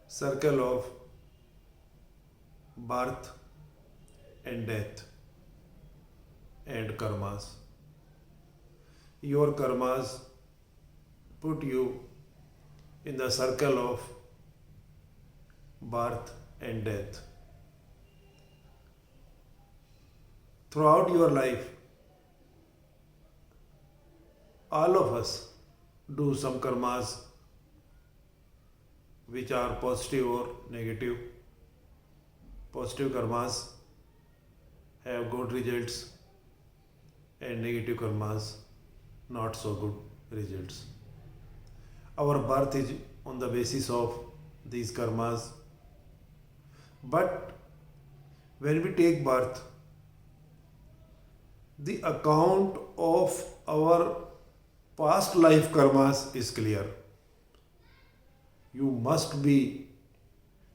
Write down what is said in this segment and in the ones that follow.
circle of birth and death and karmas. Your karmas put you in the circle of birth and death. Throughout your life, all of us do some karmas which are positive or negative. Positive karmas have good results and negative karmas not so good results. Our birth is on the basis of these karmas. But when we take birth, the account of our past life karmas is clear. You must be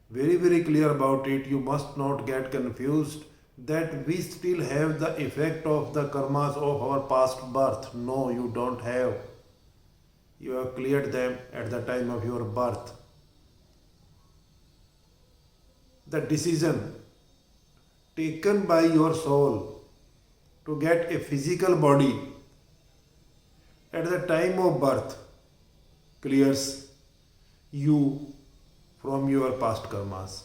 very clear about it. You must not get confused that we still have the effect of the karmas of our past birth. No, you don't have. You have cleared them at the time of your birth. The decision taken by your soul to get a physical body at the time of birth clears you from your past karmas.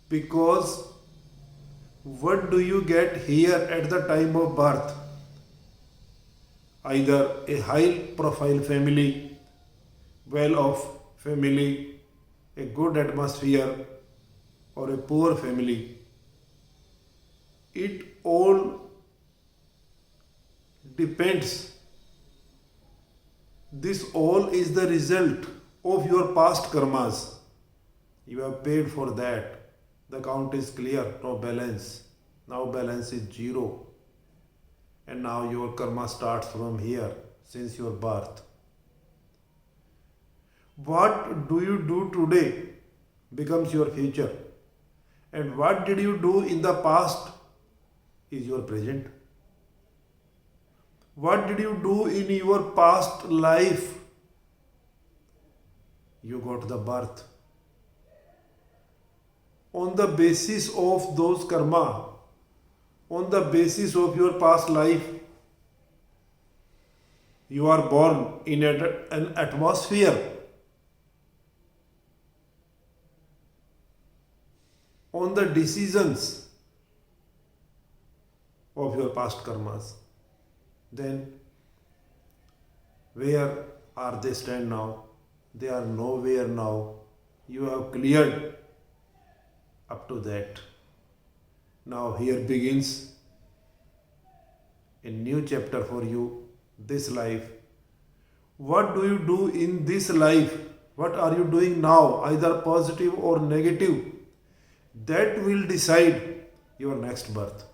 Because what do you get here at the time of birth? Either a high profile family, well off family, a good atmosphere, or a poor family. It all depends. This all is the result of your past karmas. You have paid for that. The count is clear, no balance. Now balance is zero. And now your karma starts from here, since your birth. What do you do today becomes your future. And what did you do in the past is your present. What did you do in your past life? You got the birth. On the basis of those karma, on the basis of your past life, you are born in an atmosphere on the decisions of your past karmas. Then where are they stand now? They are nowhere now. You have cleared up to that. Now here begins a new chapter for you, this life. What do you do in this life? What are you doing now, either positive or negative? That will decide your next birth.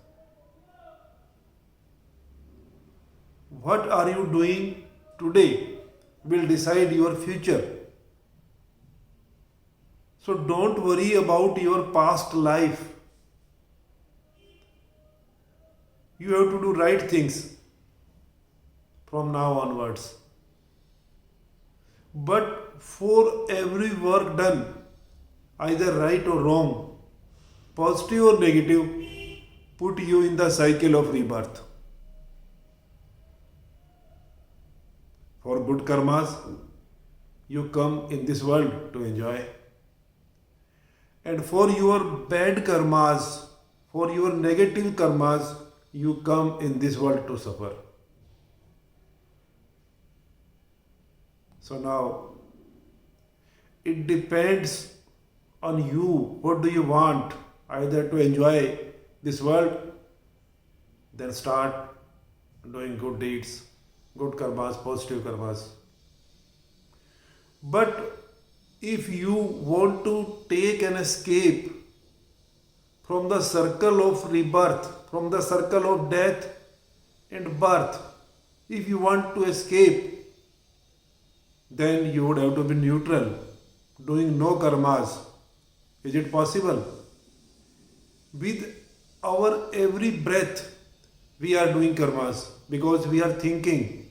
What are you doing today will decide your future. So don't worry about your past life. You have to do right things from now onwards. But for every work done, either right or wrong, positive or negative, put you in the cycle of rebirth. For good karmas, you come in this world to enjoy. And for your bad karmas, for your negative karmas, you come in this world to suffer. So now, it depends on you. What do you want? Either to enjoy this world, then start doing good deeds, good karmas, positive karmas. But if you want to take an escape from the circle of rebirth, from the circle of death and birth, if you want to escape, then you would have to be neutral, doing no karmas. Is it possible? With our every breath, we are doing karmas because we are thinking.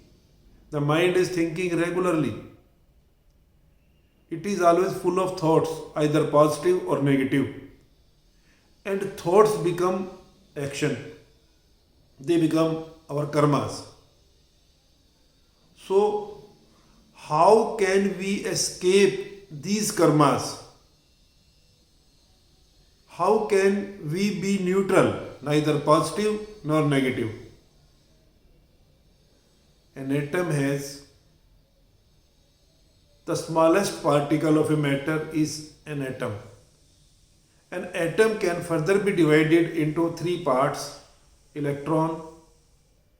The mind is thinking regularly. it is always full of thoughts, either positive or negative. And thoughts become action, they become our karmas. So, how can we escape these karmas? How can we be neutral, neither positive nor negative? An atom has the smallest particle of a matter is an atom. An atom can further be divided into three parts: electron,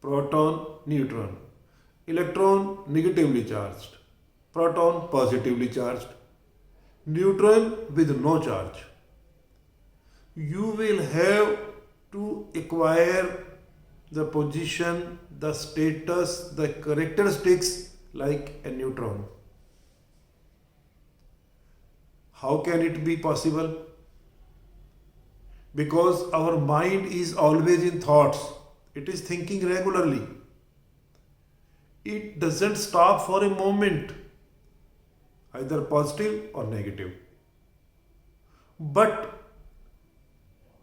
proton, neutron. Electron negatively charged, proton positively charged, neutron with no charge. You will have to acquire the position, the status, the characteristics like a neutron. How can it be possible? Because our mind is always in thoughts, it is thinking regularly. It doesn't stop for a moment, either positive or negative. But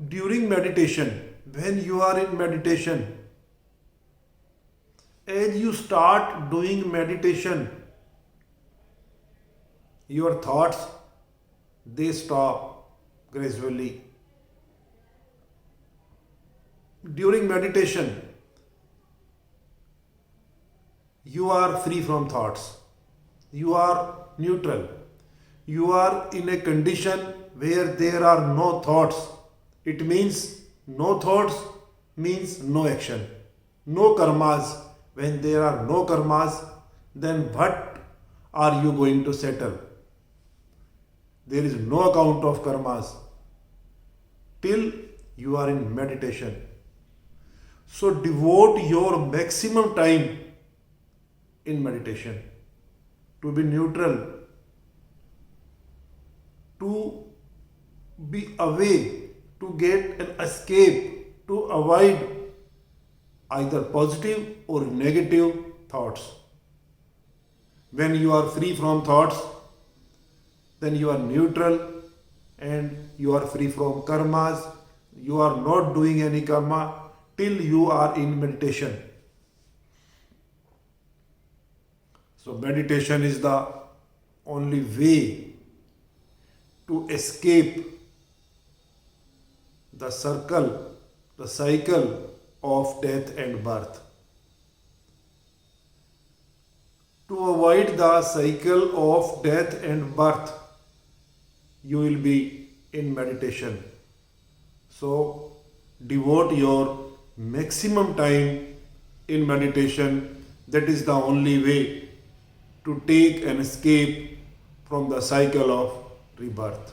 during meditation, when you are in meditation, as you start doing meditation, your thoughts they stop gradually. During meditation, you are free from thoughts. You are neutral. You are in a condition where there are no thoughts. It means no thoughts means no action, no karmas. When there are no karmas, then what are you going to settle? There is no account of karmas till you are in meditation. So devote your maximum time in meditation to be neutral, to be away, to get an escape, to avoid either positive or negative thoughts. When you are free from thoughts, then you are neutral and you are free from karmas. You are not doing any karma till you are in meditation. So, meditation is the only way to escape the circle, the cycle of death and birth. To avoid the cycle of death and birth, you will be in meditation. So, devote your maximum time in meditation. That is the only way to take an escape from the cycle of rebirth.